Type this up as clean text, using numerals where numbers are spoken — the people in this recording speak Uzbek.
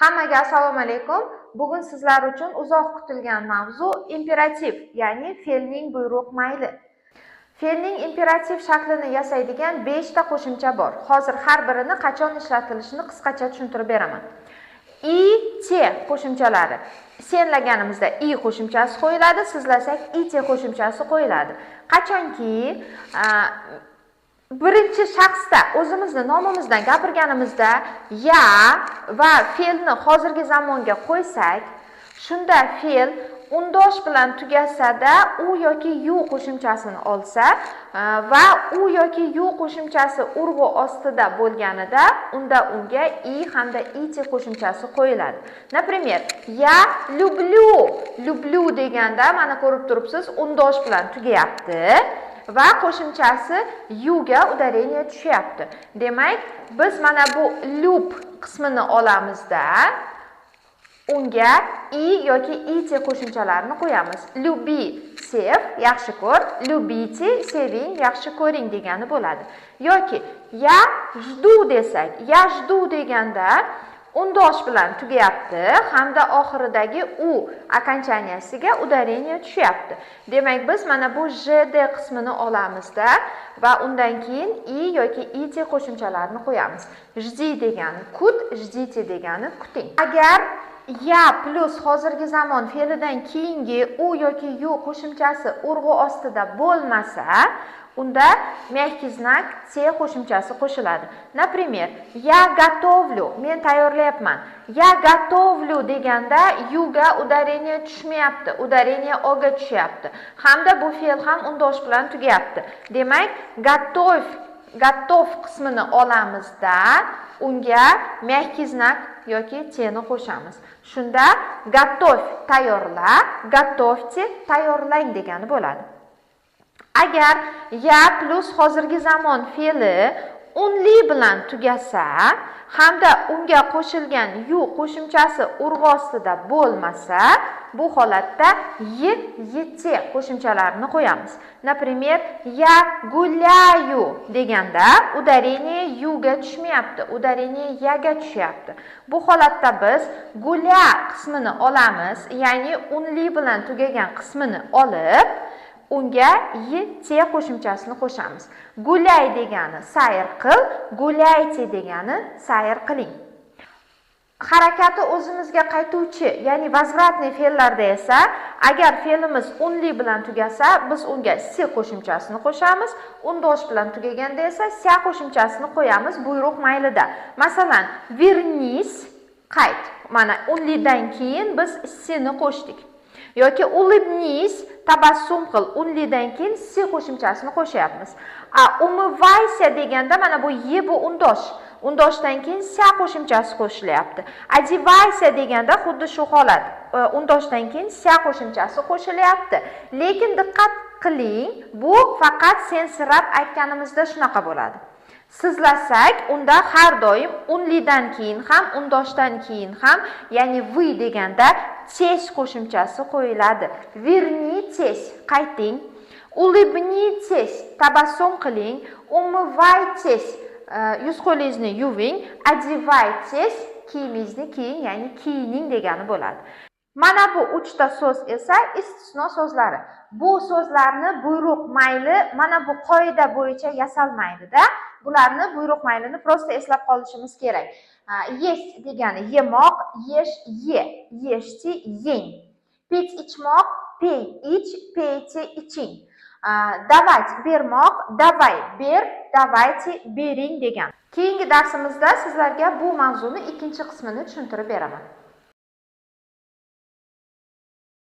Hammaga assalomu alaykum. Bugun sizlar uchun uzoq kutilgan mavzu imperativ, ya'ni fe'lning buyruq mayli. Fe'lning imperativ shaklini yasaydigan 5 ta qo'shimcha bor. Hozir har birini qachon ishlatilishini qisqacha tushuntirib beraman. I, T qo'shimchalari. Senlaganimizda I qo'shimchasi qo'yiladi, sizlasak IT qo'shimchasi qo'yiladi. Qachonki birinchi shaxsda o'zimizni nomimizdan gapirganimizda ya va fe'lni hozirgi zamonga qo'ysak, shunda fe'l undosh bilan tugasada u yoki yu qo'shimchasini olsa va u yoki yu qo'shimchasi urg'u ostida bo'lganida unda unga I hamda it qo'shimchasi qo'yiladi. Например, я люблю deganda mana ko'rib turibsiz, undosh bilan tugayapti va qo'shimchasi yuga udareniya tushyapti. Demak, biz mana bu lyub qismini olamizda unga I yoki it qo'shimchalarini qo'yamiz. Люби, sev, yaxshi ko'r, любите, seving, yaxshi ko'ring degani bo'ladi. Yoki я жду desak, я жду deganda undosh bilan tugayapti hamda oxiridagi u okonchaniyaga udareniya tushyapti. Demak, biz mana bu jd qismini olamizda va undan keyin I yoki it qo'shimchalarini qo'yamiz. Jdi degani kut, jdite degani kuting. Agar ya plus hozirgi zamon fe'lidan keyingi u yoki yu qo'shimchasi urg'u ostida bo'lmasa, unda мягкий знак T qo'shimchasi qo'shiladi. Например, я готовлю, men tayyorlayapman. Я готовлю deganda yuga udareniya tushmayapti, udareniya oga tushyapti. Hamda bu fe'l ham undosh bilan tugayapti. Demak, готов qismini olamizda unga мягкий знак yoki T'ni qo'shamiz. Shunda готовь tayyorla, готовьте tayyorlang degani bo'ladi. Agar ya plus hozirgi zamon fe'li unli bilan tugasa hamda unga qo'shilgan yu qo'shimchasi urg'u ostida bo'lmasa, bu holatda yt qo'shimchalarini qo'yamiz. Например, я гуляю deganda udareniya yuga tushmayapti, udareniya yaga tushyapti. Bu holatda biz gulya qismini olamiz, ya'ni unli bilan tugagan qismini olib unga yt qo'shimchasini qo'shamiz. Gulay degani sayr qil, gulayte degani sayr qiling. Harakati o'zimizga qaytuvchi, ya'ni возвратный fe'llarda esa agar fe'limiz unli bilan tugasa, biz unga s qo'shimchasini qo'shamiz. Undosh bilan tugaganda esa ся qo'shimchasini qo'yamiz buyruq maylida. Masalan, вернись, qayt. Mana unlidan keyin biz s-ni qo'shdik. Yoki улыбнись, tabassum qil, unlidan keyin s qo'shimchasini qo'shyapmiz. Умывайся deganda mana bu y bu undosh. Undoshdan keyin ся qo'shimchasi qo'shilyapti. Одевайся deganda xuddi shu holat. Undoshdan keyin ся qo'shimchasi qo'shilyapti. Lekin diqqat qiling, bu faqat sensirab aytganimizda shunaqa bo'ladi. Sizlasak, unda har doim unlidan keyin ham, undoshdan keyin ham, ya'ni вы deganda tez qo'shimchasi qo'yiladi. Вернитесь, qayting. Улыбнитесь, tabassum qiling. Умывайтесь, yuz qo'lingizni yuving. Одевайтесь, kiyimingizni kiying, ya'ni kiyining degani bo'ladi. Mana bu 3 ta so'z esa istisno so'zlari. Bu so'zlarni buyruq mayli mana bu qoida bo'yicha yasalmaydi-da. Bularni buyruq maylini prosta eslab qolishimiz kerak. Есть degani yemoq, yesh, ye, yeshti, yeng. Pить, ichmoq, pey, ich, peyte, iching. Давать, bermoq, davay, ber, davayte, bering degan. Keyingi darsimizda sizlarga bu mavzuni ikkinchi qismini tushuntirib beraman.